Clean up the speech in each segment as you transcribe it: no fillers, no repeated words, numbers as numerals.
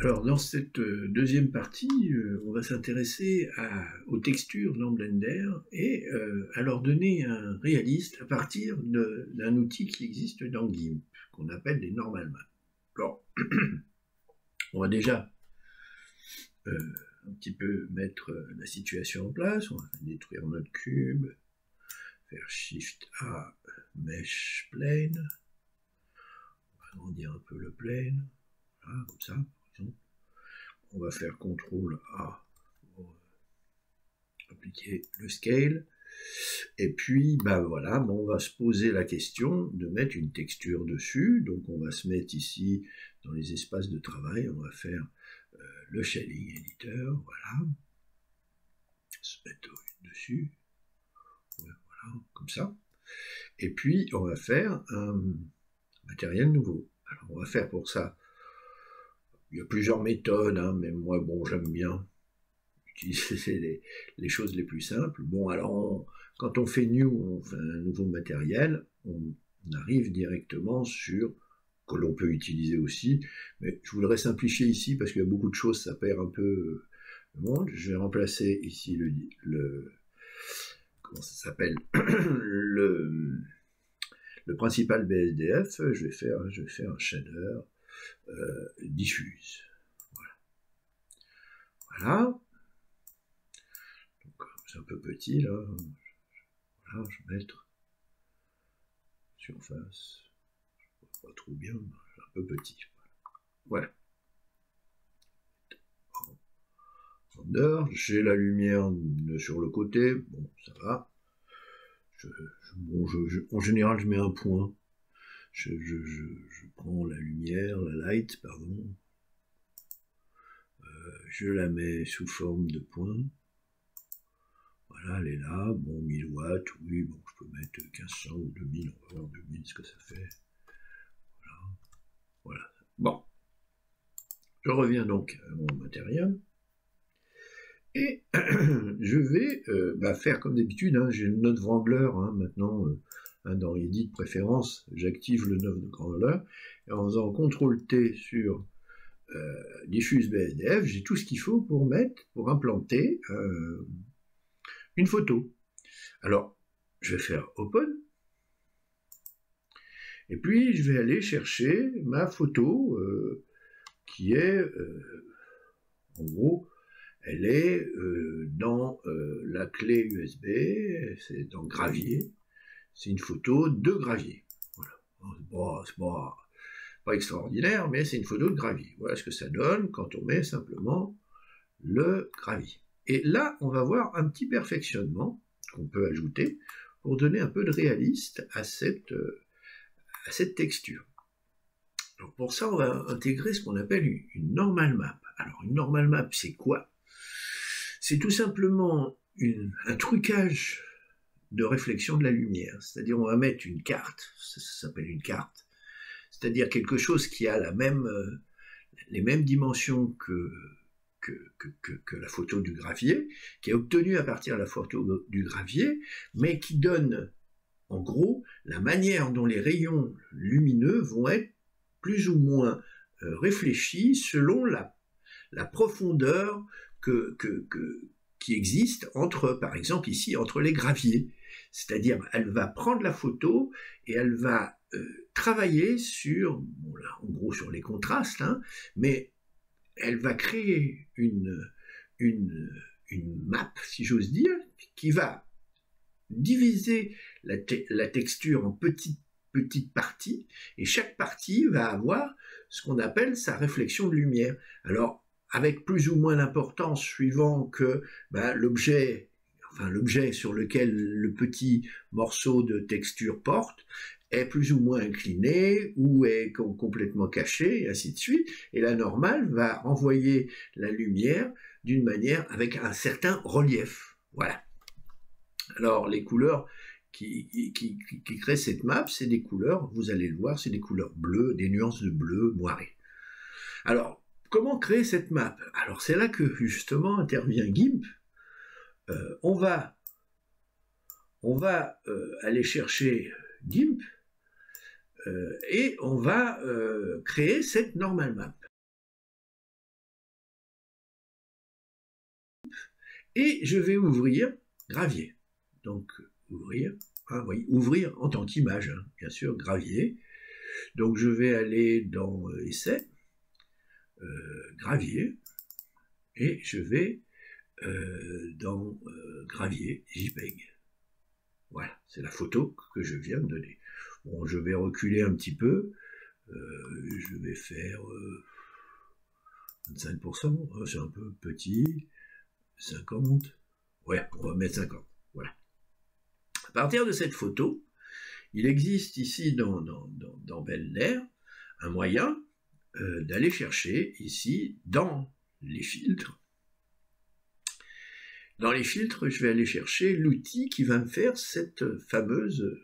Alors, dans cette deuxième partie, on va s'intéresser aux textures dans Blender et à leur donner un réaliste à partir d'un outil qui existe dans GIMP, qu'on appelle les normal maps. Alors, on va déjà un petit peu mettre la situation en place. On va détruire notre cube, faire Shift A, Mesh Plane, on va agrandir un peu le plane, voilà, comme ça, par exemple. On va faire CTRL A pour appliquer le scale. Et puis, ben voilà, on va se poser la question de mettre une texture dessus. Donc on va se mettre ici dans les espaces de travail, on va faire le shading editor, voilà. Se mettre dessus, voilà, comme ça. Et puis on va faire un matériel nouveau. Alors on va faire pour ça, il y a plusieurs méthodes, hein, mais moi, bon, j'aime bien utiliser les choses les plus simples. Bon, alors, quand on fait new, on fait un nouveau matériel, on arrive directement sur, que l'on peut utiliser aussi, mais je voudrais simplifier ici, parce qu'il y a beaucoup de choses, ça perd un peu le monde. Je vais remplacer ici comment ça s'appelle, le principal BSDF, je vais faire un shader, diffuse. Voilà. Donc, c'est un peu petit, là. Voilà, je vais mettre surface. Je ne vois pas trop bien, c'est un peu petit. Voilà. Render, j'ai la lumière sur le côté. Bon, ça va. En général, je mets un point. Je prends la lumière, la light, pardon. Je la mets sous forme de point. Voilà, elle est là. Bon, 1000 watts, oui, bon, je peux mettre 1500 ou 2000, on va voir 2000 ce que ça fait. Voilà. Voilà. Bon. Je reviens donc à mon matériel. Et je vais faire comme d'habitude, hein, j'ai le node Wrangler maintenant, dans Edit préférence, j'active le node Wrangler, et en faisant CTRL-T sur diffuse BSDF, j'ai tout ce qu'il faut pour implanter une photo. Alors, je vais faire Open, et puis je vais aller chercher ma photo qui est, en gros, elle est dans la clé USB, c'est dans Gravier, c'est une photo de Gravier. Voilà. C'est pas extraordinaire, mais c'est une photo de Gravier. Voilà ce que ça donne quand on met simplement le Gravier. Et là, on va voir un petit perfectionnement qu'on peut ajouter pour donner un peu de réaliste à cette texture. Donc pour ça, on va intégrer ce qu'on appelle une normal map. Alors une normal map, c'est quoi? C'est tout simplement un trucage de réflexion de la lumière. C'est-à-dire on va mettre une carte, ça s'appelle une carte, c'est-à-dire quelque chose qui a les mêmes dimensions que la photo du gravier, qui est obtenue à partir de la photo du gravier, mais qui donne en gros la manière dont les rayons lumineux vont être plus ou moins réfléchis selon la profondeur qui existe entre, par exemple ici, entre les graviers. C'est-à-dire, elle va prendre la photo et elle va travailler sur, bon là, en gros sur les contrastes, hein, mais elle va créer une map, si j'ose dire, qui va diviser la texture en petites parties, et chaque partie va avoir ce qu'on appelle sa réflexion de lumière. Alors, avec plus ou moins d'importance suivant que l'objet sur lequel le petit morceau de texture porte est plus ou moins incliné ou est complètement caché, et ainsi de suite. Et la normale va renvoyer la lumière d'une manière avec un certain relief. Voilà. Alors, les couleurs qui créent cette map, c'est des couleurs, vous allez le voir, c'est des couleurs bleues, des nuances de bleu moiré. Alors, comment créer cette map? Alors, c'est là que, justement, intervient GIMP. On va aller chercher GIMP et on va créer cette normal map. et je vais ouvrir gravier. Donc, ouvrir, oui, ouvrir en tant qu'image, hein, bien sûr, gravier. Donc, je vais aller dans Essai, gravier, et je vais dans gravier, JPEG. Voilà, c'est la photo que je viens de donner. Bon, je vais reculer un petit peu, je vais faire 25%, c'est un peu petit, 50, ouais, on va mettre 50, voilà. À partir de cette photo, il existe ici dans Belle Lair un moyen d'aller chercher ici dans les filtres. Dans les filtres, je vais aller chercher l'outil qui va me faire cette fameuse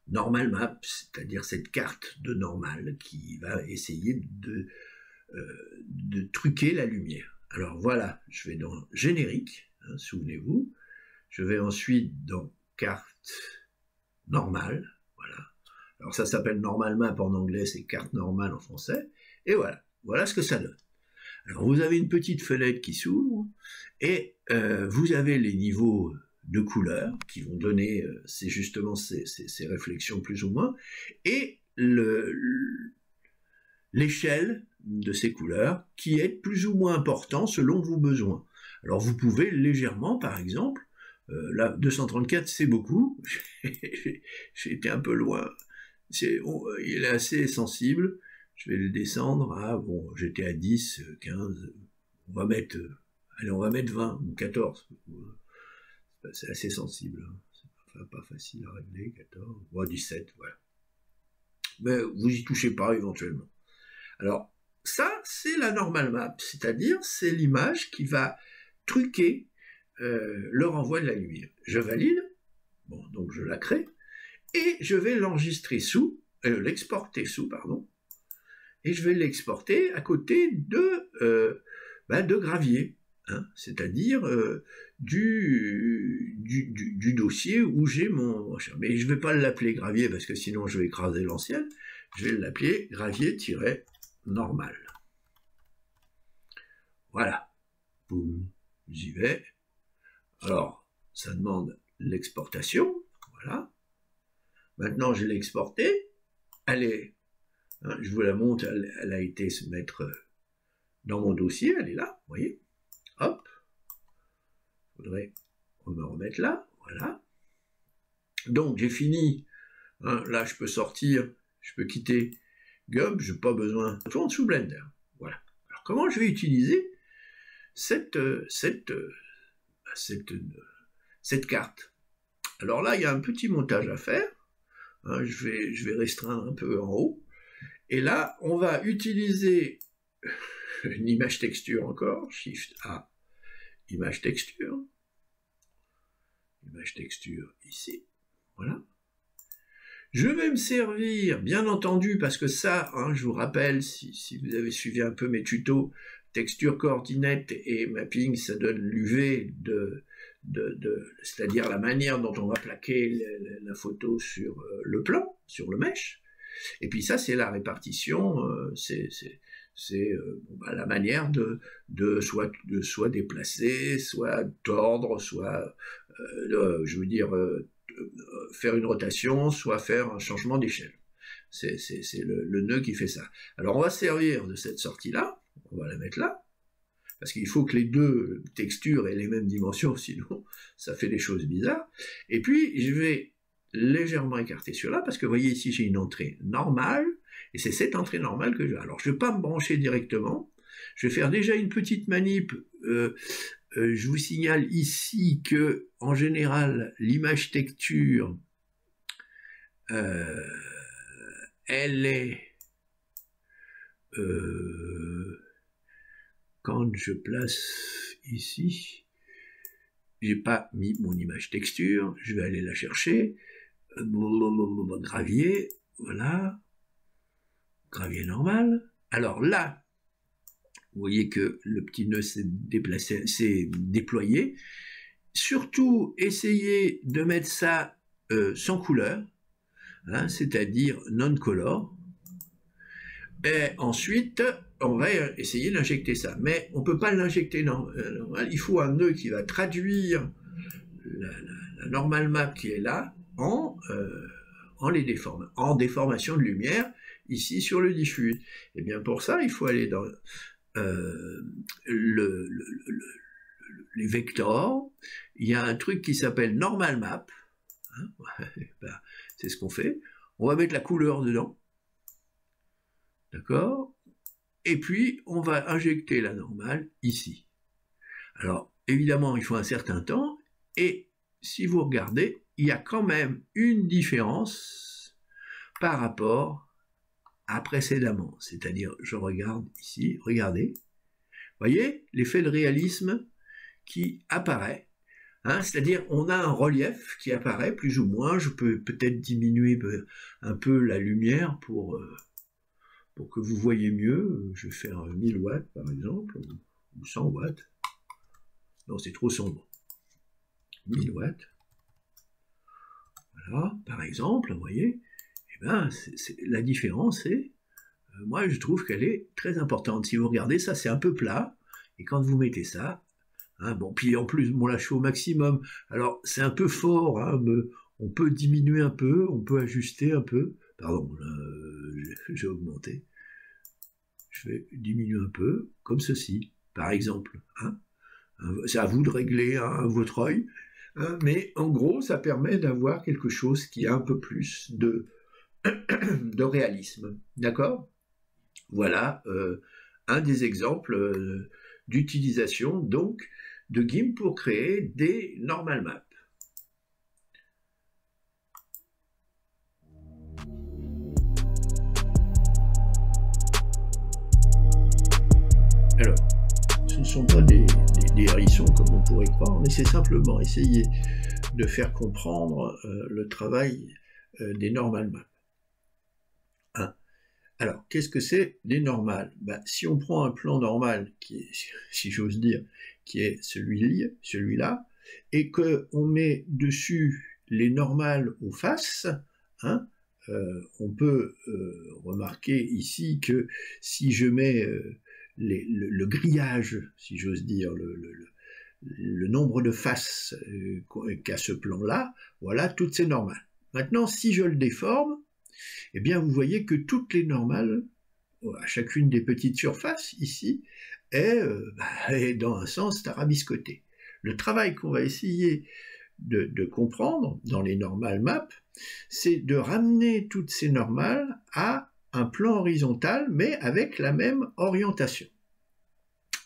normal map, c'est-à-dire cette carte de normal qui va essayer de truquer la lumière. Alors voilà, je vais dans générique, hein, souvenez-vous, je vais ensuite dans carte normale, voilà. Alors ça s'appelle normal map en anglais, c'est carte normale en français, et voilà, voilà ce que ça donne. Alors vous avez une petite fenêtre qui s'ouvre, et vous avez les niveaux de couleurs qui vont donner justement ces réflexions plus ou moins, et l'échelle de ces couleurs qui est plus ou moins important selon vos besoins. Alors vous pouvez légèrement, par exemple, là 234 c'est beaucoup, j'ai été un peu loin, il est assez sensible, je vais le descendre à, bon, j'étais à 10, 15, on va mettre, allez, on va mettre 20 ou 14, c'est assez sensible, hein. C'est pas facile à régler, 14, ou 17, voilà. Mais vous y touchez pas éventuellement. Alors, ça, c'est la normal map, c'est-à-dire, c'est l'image qui va truquer le renvoi de la lumière. Je valide, bon, donc je la crée, et je vais l'enregistrer l'exporter sous, pardon, et je vais l'exporter à côté de gravier, hein, c'est-à-dire du dossier où j'ai mon... Mais je ne vais pas l'appeler gravier parce que sinon je vais écraser l'ancienne, je vais l'appeler gravier-normal. Voilà, boum, j'y vais. Alors, ça demande l'exportation, voilà. Maintenant, je l'ai exportée, elle est... Hein, je vous la montre, elle a été se mettre dans mon dossier, elle est là, vous voyez. Hop. Il faudrait me remettre là, voilà. Donc j'ai fini, hein, là je peux sortir, je peux quitter GUB, je n'ai pas besoin, je tourne sous Blender, voilà. Alors comment je vais utiliser cette carte? Alors là, il y a un petit montage à faire, hein, je vais restreindre un peu en haut, et là, on va utiliser une image texture encore, Shift A, image texture ici, voilà. Je vais me servir, bien entendu, parce que ça, hein, je vous rappelle, si vous avez suivi un peu mes tutos, texture, coordinate et mapping, ça donne l'UV c'est-à-dire la manière dont on va plaquer la photo sur le plan, sur le mesh. Et puis ça, c'est la répartition, c'est la manière de soit déplacer, soit tordre, soit, je veux dire, faire une rotation, soit faire un changement d'échelle. C'est le nœud qui fait ça. Alors on va servir de cette sortie-là, on va la mettre là, parce qu'il faut que les deux textures aient les mêmes dimensions, sinon ça fait des choses bizarres. Et puis je vais légèrement écarter cela, parce que vous voyez ici j'ai une entrée normale, et c'est cette entrée normale que je... Alors je ne vais pas me brancher directement, je vais faire déjà une petite manip, je vous signale ici que, en général, l'image texture, elle est... quand je place ici, j'ai pas mis mon image texture, je vais aller la chercher, gravier, voilà, gravier normal. Alors là, vous voyez que le petit nœud s'est déplacé, s'est déployé. Surtout, essayez de mettre ça sans couleur, hein, c'est-à-dire non-color. Et ensuite, on va essayer d'injecter ça. Mais on ne peut pas l'injecter normal. Il faut un nœud qui va traduire la normal map qui est là en déformation de lumière, ici sur le diffuse. Et bien pour ça, il faut aller dans les vecteurs. Il y a un truc qui s'appelle normal map. Hein, ben, c'est ce qu'on fait. On va mettre la couleur dedans. D'accord? Et puis, on va injecter la normale ici. Alors, évidemment, il faut un certain temps. Et si vous regardez, il y a quand même une différence par rapport à précédemment. C'est-à-dire, je regarde ici, regardez. Voyez l'effet de réalisme qui apparaît. Hein, c'est-à-dire, on a un relief qui apparaît, plus ou moins. Je peux peut-être diminuer un peu la lumière pour que vous voyez mieux. Je vais faire 1000 watts, par exemple, ou 100 watts. Non, c'est trop sombre. 1000 watts. Voilà, par exemple, vous voyez, eh ben, la différence est, moi je trouve qu'elle est très importante. Si vous regardez, ça c'est un peu plat, et quand vous mettez ça, hein, bon, puis en plus, bon là je suis au maximum, alors c'est un peu fort, hein, on peut diminuer un peu, on peut ajuster un peu, pardon, j'ai augmenté, je vais diminuer un peu, comme ceci, par exemple, hein. C'est à vous de régler votre œil, hein, mais en gros, ça permet d'avoir quelque chose qui a un peu plus de réalisme. D'accord? Voilà un des exemples d'utilisation donc de GIMP pour créer des normal maps. Alors, ce ne sont pas des hérissons comme on pourrait croire, mais c'est simplement essayer de faire comprendre le travail des normal maps. Hein. Alors, qu'est-ce que c'est des normales? Si on prend un plan normal, qui est, si j'ose dire, qui est celui-là, et qu'on met dessus les normales aux faces, hein, on peut remarquer ici que si je mets le grillage, si j'ose dire, le nombre de faces qu'a ce plan-là, voilà, toutes ces normales. Maintenant, si je le déforme, eh bien, vous voyez que toutes les normales, à chacune des petites surfaces, ici, est dans un sens tarabiscoté. Le travail qu'on va essayer de comprendre dans les normal maps, c'est de ramener toutes ces normales à un plan horizontal, mais avec la même orientation.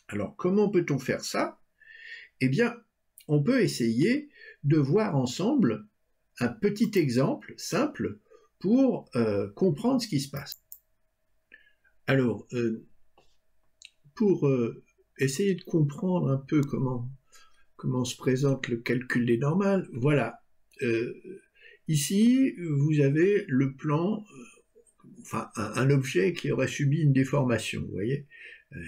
Alors, comment peut-on faire ça? Eh bien, on peut essayer de voir ensemble un petit exemple simple pour comprendre ce qui se passe. Alors, pour essayer de comprendre un peu comment se présente le calcul des normales, voilà. Ici, vous avez le plan, enfin un objet qui aurait subi une déformation, vous voyez.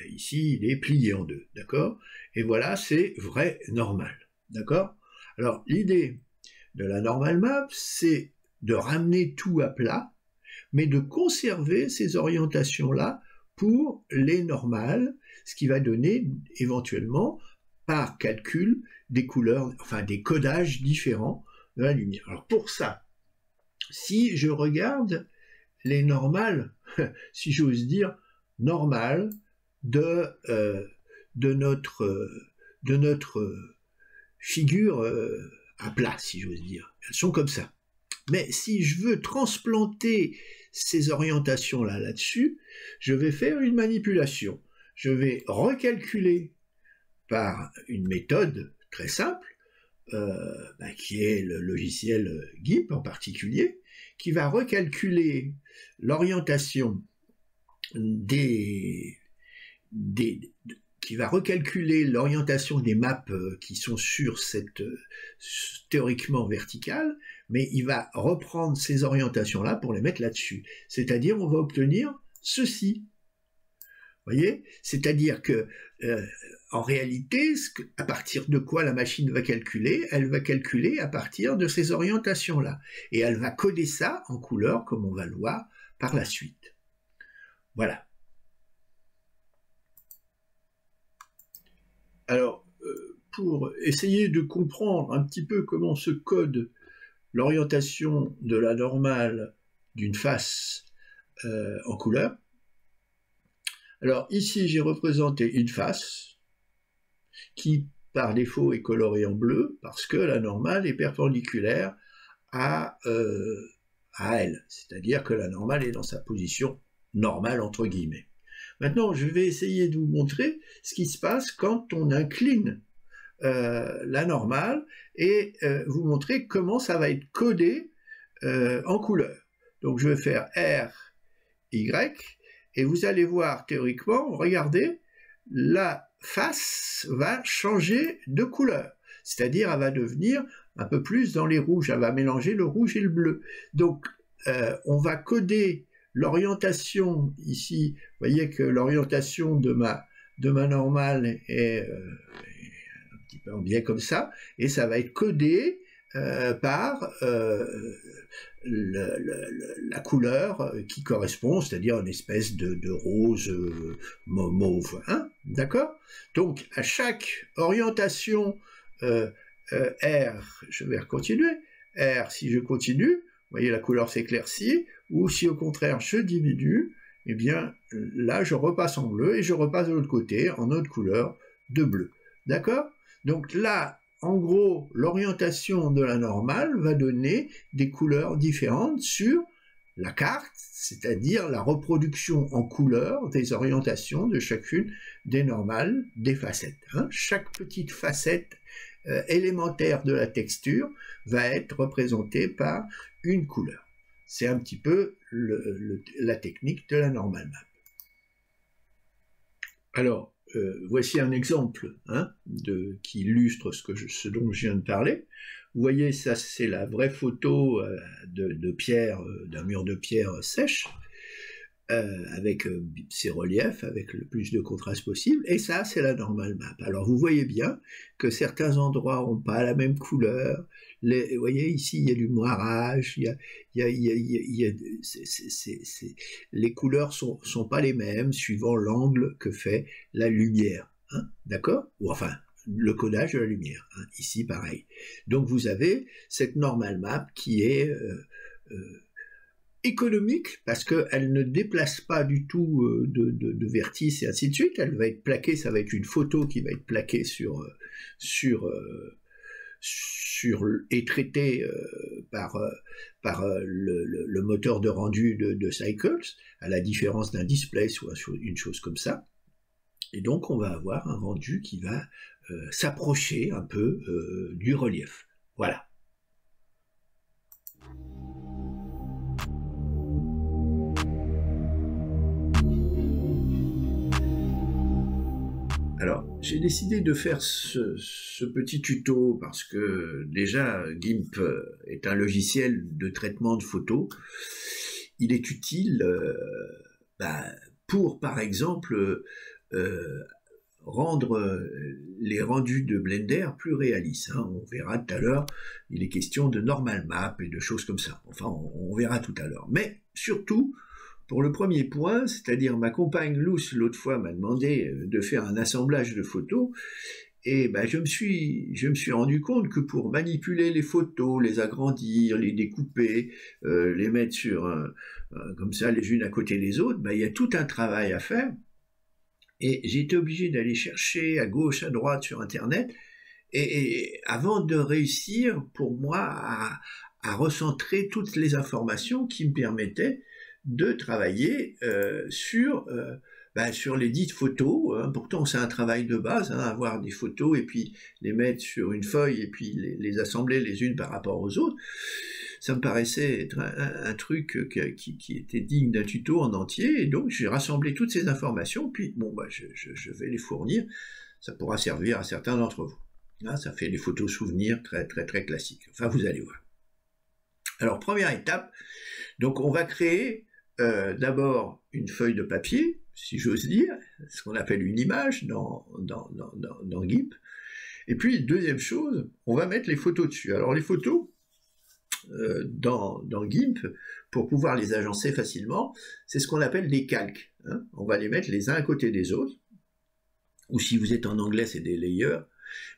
Ici, il est plié en deux, d'accord? Et voilà, c'est vrai normal, d'accord? Alors, l'idée de la normal map, c'est de ramener tout à plat, mais de conserver ces orientations-là pour les normales, ce qui va donner éventuellement, par calcul, des couleurs, enfin des codages différents de la lumière. Alors pour ça, si je regarde les normales, si j'ose dire, normales de notre figure à plat, si j'ose dire. Elles sont comme ça. Mais si je veux transplanter ces orientations-là là-dessus, je vais faire une manipulation. Je vais recalculer par une méthode très simple, qui est le logiciel GIMP en particulier, qui va recalculer l'orientation qui va recalculer l'orientation des maps qui sont sur cette théoriquement verticale, mais il va reprendre ces orientations-là pour les mettre là-dessus. C'est-à-dire, on va obtenir ceci. Vous voyez? C'est-à-dire que, en réalité, à partir de quoi la machine va calculer? Elle va calculer à partir de ces orientations-là. Et elle va coder ça en couleur, comme on va le voir par la suite. Voilà. Alors, pour essayer de comprendre un petit peu comment se code l'orientation de la normale d'une face en couleur, alors ici j'ai représenté une face qui par défaut est colorée en bleu parce que la normale est perpendiculaire à elle, c'est-à-dire que la normale est dans sa position normale entre guillemets. Maintenant, je vais essayer de vous montrer ce qui se passe quand on incline la normale et vous montrer comment ça va être codé en couleur. Donc je vais faire R, Y, et vous allez voir théoriquement, regardez, la face va changer de couleur. C'est-à-dire, elle va devenir un peu plus dans les rouges, elle va mélanger le rouge et le bleu. Donc, on va coder l'orientation ici. Vous voyez que l'orientation de ma normale est un petit peu en biais comme ça, et ça va être codé par la couleur qui correspond, c'est-à-dire une espèce de rose mauve. Hein, d'accord? Donc, à chaque orientation R, je vais continuer, R, si je continue, vous voyez la couleur s'éclaircit, ou si au contraire je diminue, eh bien là je repasse en bleu et je repasse de l'autre côté en autre couleur de bleu. D'accord? Donc là, en gros, l'orientation de la normale va donner des couleurs différentes sur la carte, c'est-à-dire la reproduction en couleur des orientations de chacune des normales des facettes. Hein. Chaque petite facette élémentaire de la texture va être représentée par une couleur. C'est un petit peu la technique de la normale map. Alors, voici un exemple hein, qui illustre ce dont je viens de parler. Vous voyez, ça c'est la vraie photo de pierre, d'un mur de pierre sèche, avec ses reliefs, avec le plus de contraste possible, et ça c'est la normale map. Alors vous voyez bien que certains endroits n'ont pas la même couleur. Vous voyez ici il y a du moirage, les couleurs sont pas les mêmes suivant l'angle que fait la lumière, hein, d'accord? Ou enfin le codage de la lumière, hein, ici pareil. Donc vous avez cette normale map qui est économique parce qu'elle ne déplace pas du tout de vertices et ainsi de suite. Elle va être plaquée, ça va être une photo qui va être plaquée et traitée par le moteur de rendu de Cycles, à la différence d'un display ou une chose comme ça. Et donc on va avoir un rendu qui va s'approcher un peu du relief. Voilà. Alors, j'ai décidé de faire ce petit tuto parce que déjà GIMP est un logiciel de traitement de photos. Il est utile pour, par exemple, rendre les rendus de Blender plus réalistes. Hein. On verra tout à l'heure, il est question de normal map et de choses comme ça. Enfin, on verra tout à l'heure. Mais surtout, pour le premier point, c'est-à-dire ma compagne Luce, l'autre fois, m'a demandé de faire un assemblage de photos, et je me suis rendu compte que pour manipuler les photos, les agrandir, les découper, les mettre sur comme ça les unes à côté des autres, il y a tout un travail à faire. Et j'ai été obligé d'aller chercher à gauche, à droite sur Internet, et avant de réussir, pour moi, à recentrer toutes les informations qui me permettaient de travailler sur les dites photos. Hein. Pourtant, c'est un travail de base, hein, avoir des photos et puis les mettre sur une feuille et puis les assembler les unes par rapport aux autres. Ça me paraissait être un truc qui était digne d'un tuto en entier, et donc j'ai rassemblé toutes ces informations, puis je vais les fournir, ça pourra servir à certains d'entre vous. Là, ça fait des photos souvenirs très, très, très classiques. Enfin, vous allez voir. Alors, première étape, donc on va créer d'abord une feuille de papier, si j'ose dire, ce qu'on appelle une image dans GIMP, et puis deuxième chose, on va mettre les photos dessus. Alors les photos, dans GIMP, pour pouvoir les agencer facilement, c'est ce qu'on appelle des calques. Hein. On va les mettre les uns à côté des autres. ou si vous êtes en anglais, c'est des layers,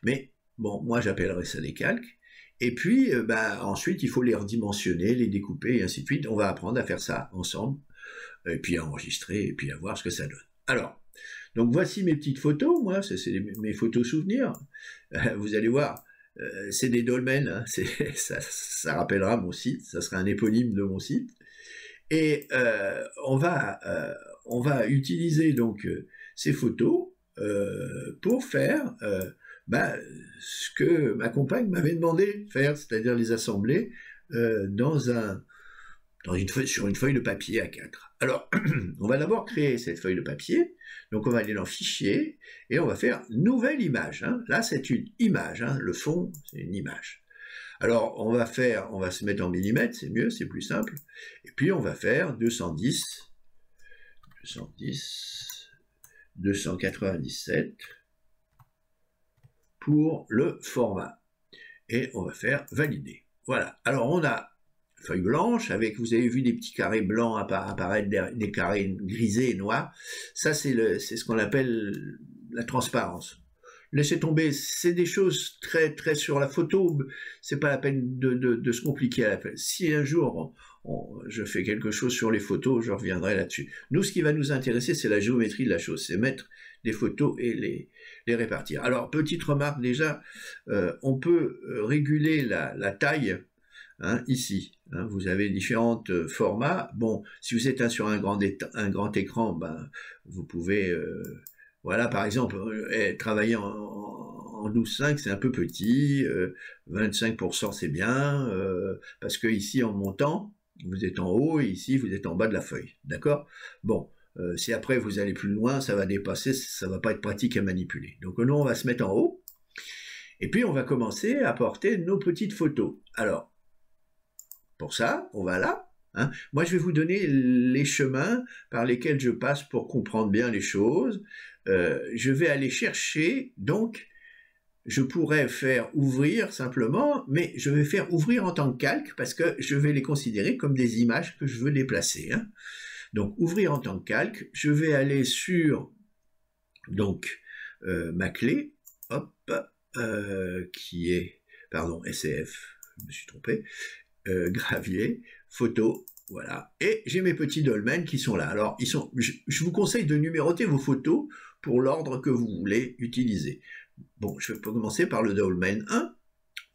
mais bon, moi j'appellerais ça des calques. Et puis, ensuite, il faut les redimensionner, les découper, et ainsi de suite. On va apprendre à faire ça ensemble, et puis à enregistrer, et puis à voir ce que ça donne. Alors, donc voici mes petites photos, moi, c'est mes photos souvenirs. Vous allez voir, c'est des dolmens, hein, ça rappellera mon site, ça sera un éponyme de mon site. Et on va utiliser donc ces photos pour faire ce que ma compagne m'avait demandé de faire, c'est-à-dire les assembler sur une feuille de papier A4. Alors, on va d'abord créer cette feuille de papier, donc on va aller dans Fichier, et on va faire Nouvelle image. Hein. Là, c'est une image, hein. Le fond, c'est une image. Alors, on va se mettre en millimètres, c'est mieux, c'est plus simple, et puis on va faire 210, 297, pour le format. Et on va faire valider. Voilà. Alors on a feuille blanche avec, vous avez vu des petits carrés blancs apparaître, des carrés grisés et noirs. Ça c'est ce qu'on appelle la transparence. Laissez tomber, c'est des choses très très sur la photo, c'est pas la peine de se compliquer à la fin. Si un jour je fais quelque chose sur les photos, je reviendrai là-dessus. Nous, ce qui va nous intéresser, c'est la géométrie de la chose, c'est mettre des photos et les répartir. Alors, petite remarque déjà, on peut réguler la taille, hein, ici. Hein, vous avez différents formats. Bon, si vous êtes sur un grand écran, vous pouvez... voilà, par exemple, travailler en 12,5, c'est un peu petit, 25% c'est bien, parce que ici, en montant, vous êtes en haut, et ici, vous êtes en bas de la feuille, d'accord? Bon, si après vous allez plus loin, ça va dépasser, ça va pas être pratique à manipuler. Donc nous, on va se mettre en haut, et puis on va commencer à porter nos petites photos. Alors, pour ça, on va là. Hein. Moi, je vais vous donner les chemins par lesquels je passe pour comprendre bien les choses. Je vais aller chercher, donc, je pourrais faire ouvrir simplement, mais je vais faire ouvrir en tant que calque parce que je vais les considérer comme des images que je veux déplacer. Hein. Donc, ouvrir en tant que calque, je vais aller sur donc ma clé, hop, qui est, pardon, SCF, je me suis trompé, gravier, photo, voilà. Et j'ai mes petits dolmens qui sont là. Alors, je vous conseille de numéroter vos photos pour l'ordre que vous voulez utiliser. Bon, je vais commencer par le dolmen 1.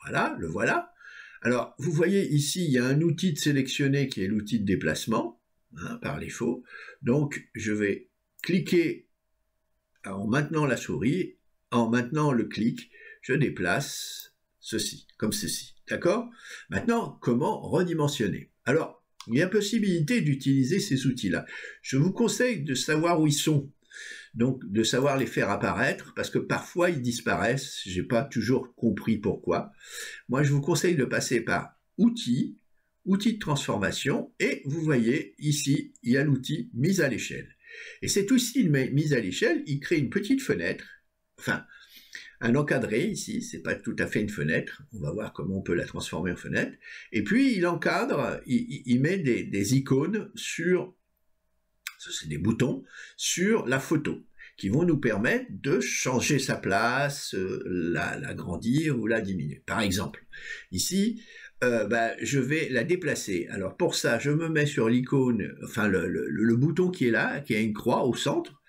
Voilà, le voilà. Alors, vous voyez ici, il y a un outil de sélectionner qui est l'outil de déplacement, hein, par défaut. Donc, je vais cliquer en maintenant la souris, en maintenant le clic, je déplace ceci, comme ceci. D'accord? Maintenant, comment redimensionner? Alors, il y a possibilité d'utiliser ces outils-là. Je vous conseille de savoir où ils sont, donc de savoir les faire apparaître, parce que parfois ils disparaissent, j'ai pas toujours compris pourquoi. Moi, je vous conseille de passer par outils, outils de transformation, et vous voyez ici, il y a l'outil mise à l'échelle. Et cet outil de mise à l'échelle, il crée une petite fenêtre, enfin, un encadré ici, c'est pas tout à fait une fenêtre, on va voir comment on peut la transformer en fenêtre, et puis il encadre, il met des icônes sur, c'est des boutons, sur la photo, qui vont nous permettre de changer sa place, l'agrandir ou la diminuer. Par exemple, ici, je vais la déplacer. Alors pour ça, je me mets sur l'icône, enfin le bouton qui est là, qui a une croix au centre,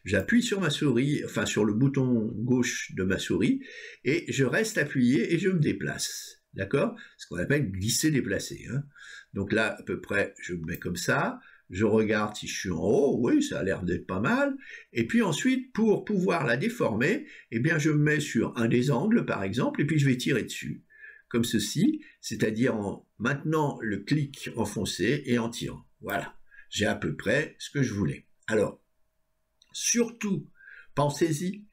j'appuie sur ma souris, enfin sur le bouton gauche de ma souris, et je reste appuyé et je me déplace. D'accord? Ce qu'on appelle glisser-déplacer. Hein. Donc là, à peu près, je me mets comme ça, je regarde si je suis en haut, oui, ça a l'air d'être pas mal, et puis ensuite, pour pouvoir la déformer, eh bien je me mets sur un des angles, par exemple, et puis je vais tirer dessus, comme ceci, c'est-à-dire en maintenant le clic enfoncé et en tirant. Voilà, j'ai à peu près ce que je voulais. Alors, surtout, pensez-y,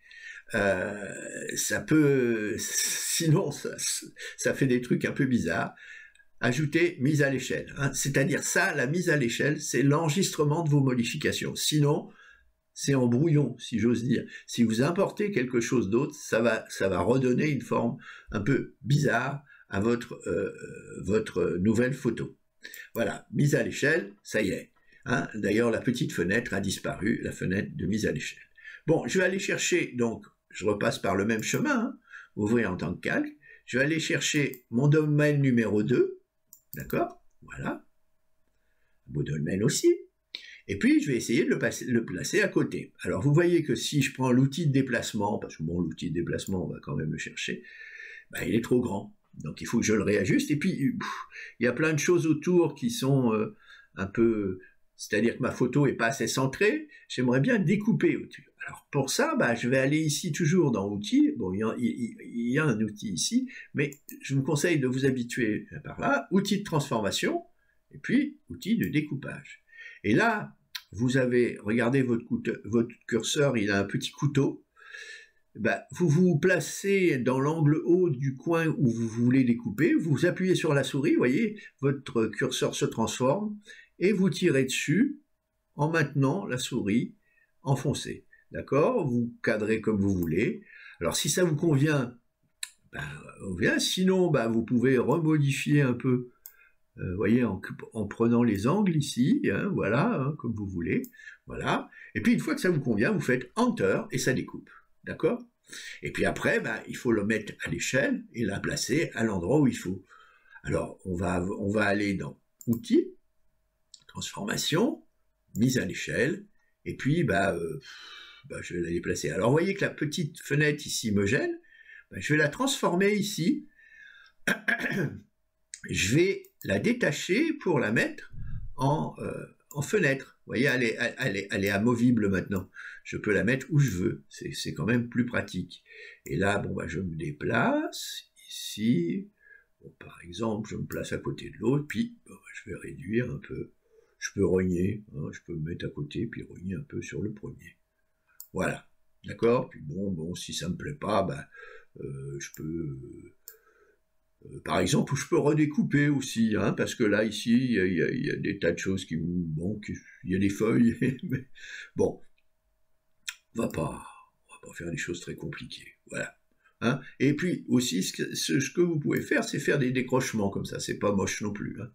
ça peut, sinon ça fait des trucs un peu bizarres. Ajouter mise à l'échelle, hein. C'est-à-dire ça, la mise à l'échelle, c'est l'enregistrement de vos modifications. Sinon, c'est en brouillon, si j'ose dire. Si vous importez quelque chose d'autre, ça va redonner une forme un peu bizarre à votre nouvelle photo. Voilà, mise à l'échelle, ça y est. Hein. D'ailleurs, la petite fenêtre a disparu, la fenêtre de mise à l'échelle. Bon, je vais aller chercher, donc, je repasse par le même chemin, hein, ouvrir en tant que calque. Je vais aller chercher mon domaine numéro 2, d'accord? Voilà. Un beau domaine aussi. Et puis, je vais essayer de le placer à côté. Alors, vous voyez que si je prends l'outil de déplacement, parce que bon, l'outil de déplacement, on va quand même le chercher, ben, il est trop grand. Donc, il faut que je le réajuste. Et puis, il y a plein de choses autour qui sont un peu... C'est-à-dire que ma photo n'est pas assez centrée. J'aimerais bien découper autour. Alors, pour ça, ben, je vais aller ici, toujours dans Outils. Bon, il y a un outil ici, mais je vous conseille de vous habituer par là. Outils de transformation, et puis, outils de découpage. Et là, vous avez, regardez votre curseur, il a un petit couteau. Ben, vous vous placez dans l'angle haut du coin où vous voulez découper, vous appuyez sur la souris, vous voyez, votre curseur se transforme, et vous tirez dessus en maintenant la souris enfoncée. D'accord? Vous cadrez comme vous voulez. Alors si ça vous convient, ben, sinon ben, vous pouvez remodifier un peu. Vous voyez, en prenant les angles ici, hein, voilà, hein, comme vous voulez, voilà. Et puis une fois que ça vous convient, vous faites Enter et ça découpe, d'accord? Et puis après, ben, il faut le mettre à l'échelle et la placer à l'endroit où il faut. Alors, on va aller dans Outils, Transformation, Mise à l'échelle, et puis je vais la déplacer. Alors, vous voyez que la petite fenêtre ici me gêne, ben, je vais la transformer ici. Je vais la détacher pour la mettre en fenêtre. Vous voyez, elle est amovible maintenant. Je peux la mettre où je veux. C'est quand même plus pratique. Et là, bon, bah, je me déplace ici. Bon, par exemple, je me place à côté de l'autre, puis bon, je vais réduire un peu. Je peux rogner, hein, je peux me mettre à côté, puis rogner un peu sur le premier. Voilà. D'accord? Puis bon, si ça me plaît pas, bah, je peux... par exemple, je peux redécouper aussi, hein, parce que là, ici, il y a des tas de choses qui... Bon, il y a des feuilles, mais bon, on va pas faire des choses très compliquées, voilà. Hein. Et puis aussi, ce que vous pouvez faire, c'est faire des décrochements comme ça, c'est pas moche non plus. Hein.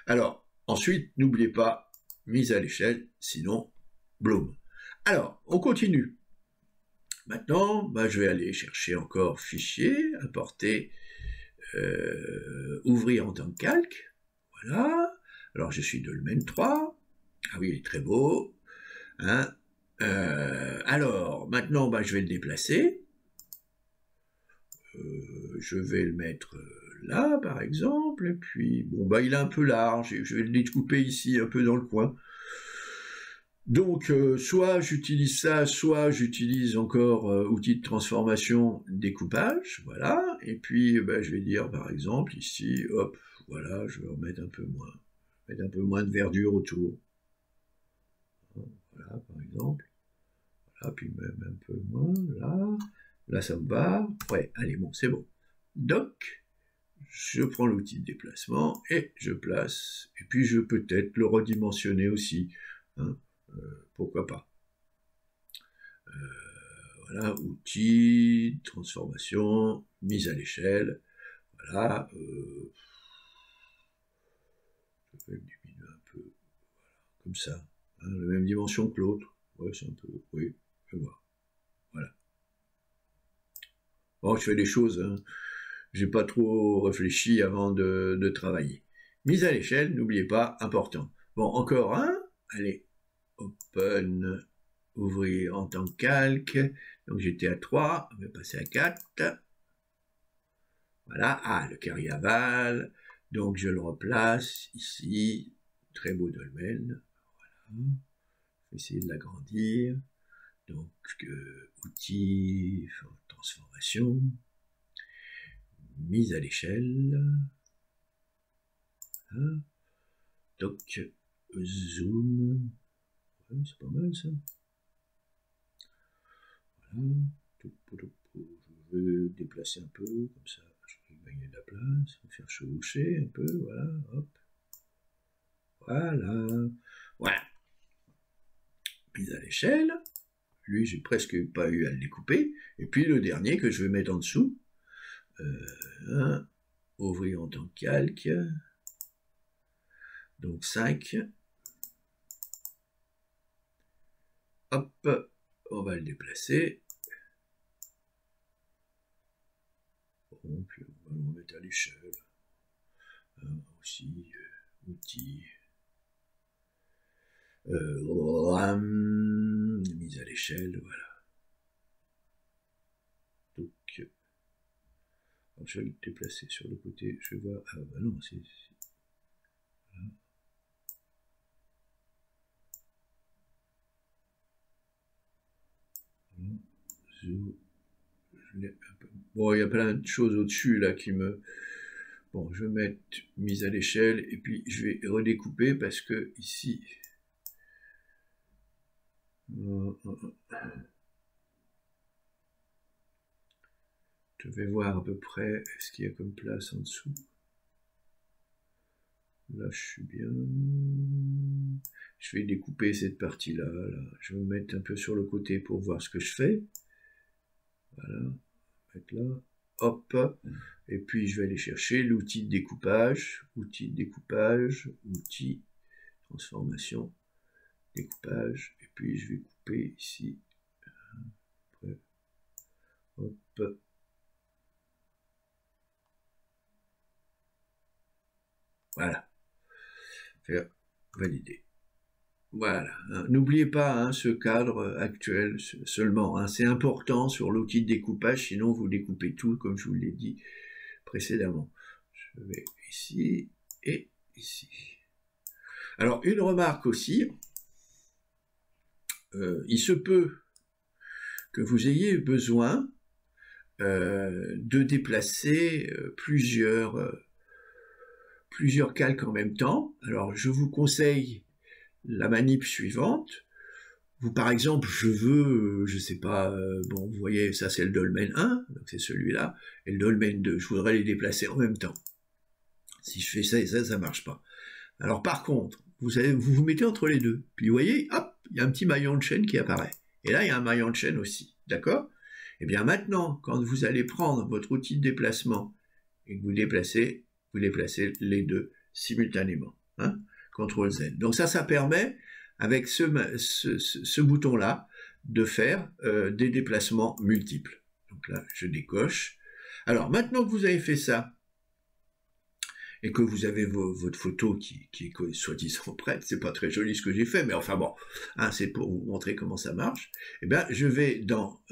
Alors, ensuite, n'oubliez pas, mise à l'échelle, sinon, bloom. Alors, on continue. Maintenant, je vais aller chercher encore fichier, importer... ouvrir en tant que calque, voilà, alors je suis Dolmen 3, ah oui, il est très beau, hein. Alors, maintenant, je vais le déplacer, je vais le mettre là, par exemple, et puis, bon, il est un peu large, et je vais le découper ici, un peu dans le coin. Donc, soit j'utilise ça, soit j'utilise encore outil de transformation, découpage, voilà, et puis je vais dire par exemple ici, hop, voilà, je vais remettre un peu moins de verdure autour, voilà, par exemple, voilà, puis même un peu moins, là ça me va, ouais, allez, bon, c'est bon. Donc, je prends l'outil de déplacement et je place, et puis je peux peut-être le redimensionner aussi, hein. Pourquoi pas. Voilà, outils, transformation, mise à l'échelle, voilà, je vais le diminuer un peu, voilà, comme ça, hein, la même dimension que l'autre, ouais, c'est un peu, oui, je vois, voilà. Bon, je fais des choses, hein, j'ai pas trop réfléchi avant de travailler. Mise à l'échelle, n'oubliez pas, important. Bon, encore un, allez, open, ouvrir en tant que calque, donc j'étais à 3, on va passer à 4, voilà, le carré aval, donc je le replace ici, très beau dolmen, voilà, je vais essayer de l'agrandir, donc outils, transformation, mise à l'échelle, voilà. Donc zoom, ouais, c'est pas mal ça. Voilà. Je vais déplacer un peu, comme ça, je vais gagner de la place, faire chevaucher un peu, voilà, hop. Voilà. Voilà. Mise à l'échelle. Lui, j'ai presque pas eu à le découper. Et puis le dernier que je vais mettre en dessous. Ouvrir en tant que calque. Donc 5. Hop. on va le déplacer. Bon, puis on va le remettre à l'échelle. Aussi, outils. Mise à l'échelle, voilà. Donc, alors je vais le déplacer sur le côté. Je vais voir. Ah bah non, c'est. Voilà. Bon, il y a plein de choses au-dessus là qui me. Bon, je vais mettre mise à l'échelle et puis je vais redécouper parce que ici. Je vais voir à peu près ce qu'il y a comme place en dessous. Là, je suis bien. Je vais découper cette partie-là. Là. Je vais me mettre un peu sur le côté pour voir ce que je fais. Voilà. Mettre là. Hop. Et puis, je vais aller chercher l'outil de découpage. Outil de découpage. Outil. Transformation. Découpage. Et puis, je vais couper ici. Après. Hop. Voilà. Faire valider. Voilà. Hein. N'oubliez pas hein, ce cadre actuel seulement. Hein. C'est important sur l'outil de découpage, sinon vous découpez tout, comme je vous l'ai dit précédemment. Je vais ici et ici. Alors, une remarque aussi. Il se peut que vous ayez besoin de déplacer plusieurs calques en même temps. Alors, je vous conseille la manip suivante. Vous, par exemple, je veux, je sais pas, bon, vous voyez, ça c'est le dolmen 1, donc c'est celui-là, et le dolmen 2, je voudrais les déplacer en même temps. Si je fais ça et ça marche pas. Alors, par contre, vous mettez entre les deux, puis vous voyez, hop, il y a un petit maillon de chaîne qui apparaît. Et là, il y a un maillon de chaîne aussi, d'accord? Et bien maintenant, quand vous allez prendre votre outil de déplacement et que vous déplacez les deux simultanément. Hein, CTRL Z. Donc ça permet, avec ce bouton-là, de faire des déplacements multiples. Donc là, je décoche. Alors, maintenant que vous avez fait ça, et que vous avez votre photo qui est soi-disant prête, c'est pas très joli ce que j'ai fait, mais enfin bon, hein, c'est pour vous montrer comment ça marche, eh bien, je vais dans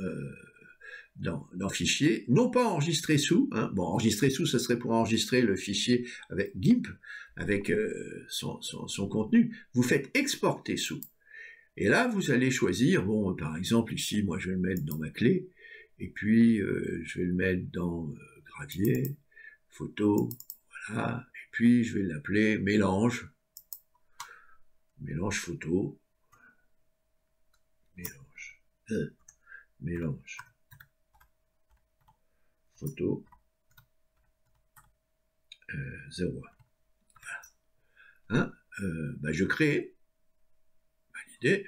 fichier, non pas enregistrer sous, hein. Bon, enregistrer sous, ce serait pour enregistrer le fichier avec GIMP, avec son contenu, vous faites exporter sous. Et là, vous allez choisir, bon, par exemple, ici, moi, je vais le mettre dans ma clé, et puis, je vais le mettre dans gravier, photo, voilà, et puis, je vais l'appeler mélange photo, mélange photo 0. Voilà. Hein, bah je crée, valider,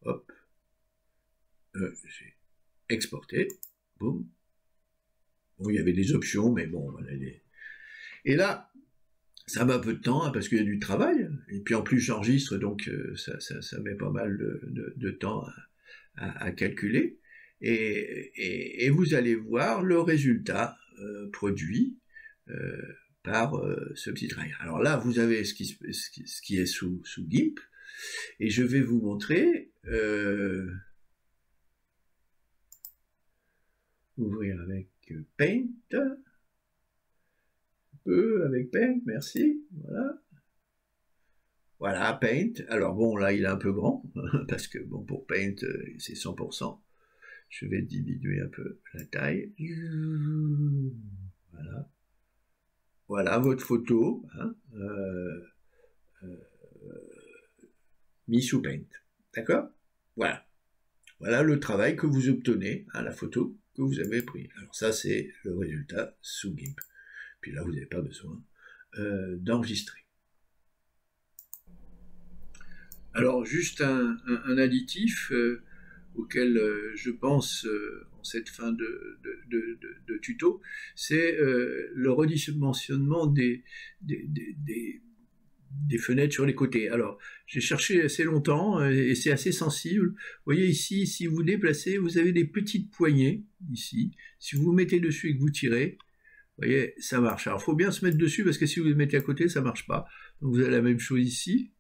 hop, j'ai exporté, boum. Bon, il y avait des options, mais bon, voilà. Et là, ça met un peu de temps, hein, parce qu'il y a du travail, et puis en plus j'enregistre, donc ça met pas mal de temps à calculer, et vous allez voir le résultat produit par ce petit travail. Alors là, vous avez ce qui est sous GIMP, et je vais vous montrer, ouvrir avec Paint, avec Paint, merci, voilà. Voilà, Paint. Alors bon, là, il est un peu grand, parce que bon, pour Paint, c'est 100%. Je vais diminuer un peu la taille. Voilà. Voilà votre photo, hein, mise sous Paint. D'accord? Voilà. Voilà le travail que vous obtenez, hein, la photo que vous avez prise. Alors ça, c'est le résultat sous GIMP. Puis là, vous n'avez pas besoin d'enregistrer. Alors, juste un additif auquel je pense en cette fin de tuto, c'est le redimensionnement des des fenêtres sur les côtés. Alors, j'ai cherché assez longtemps et c'est assez sensible. Vous voyez ici, si vous déplacez, vous avez des petites poignées ici. Si vous vous mettez dessus et que vous tirez, vous voyez, ça marche. Alors, il faut bien se mettre dessus parce que si vous le mettez à côté, ça ne marche pas. Donc, vous avez la même chose ici.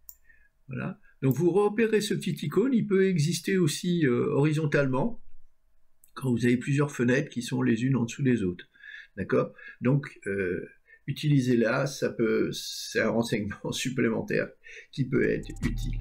Voilà. Donc, vous repérez ce petit icône. Il peut exister aussi horizontalement quand vous avez plusieurs fenêtres qui sont les unes en dessous des autres. D'accord? Donc, utilisez-la, c'est un renseignement supplémentaire qui peut être utile.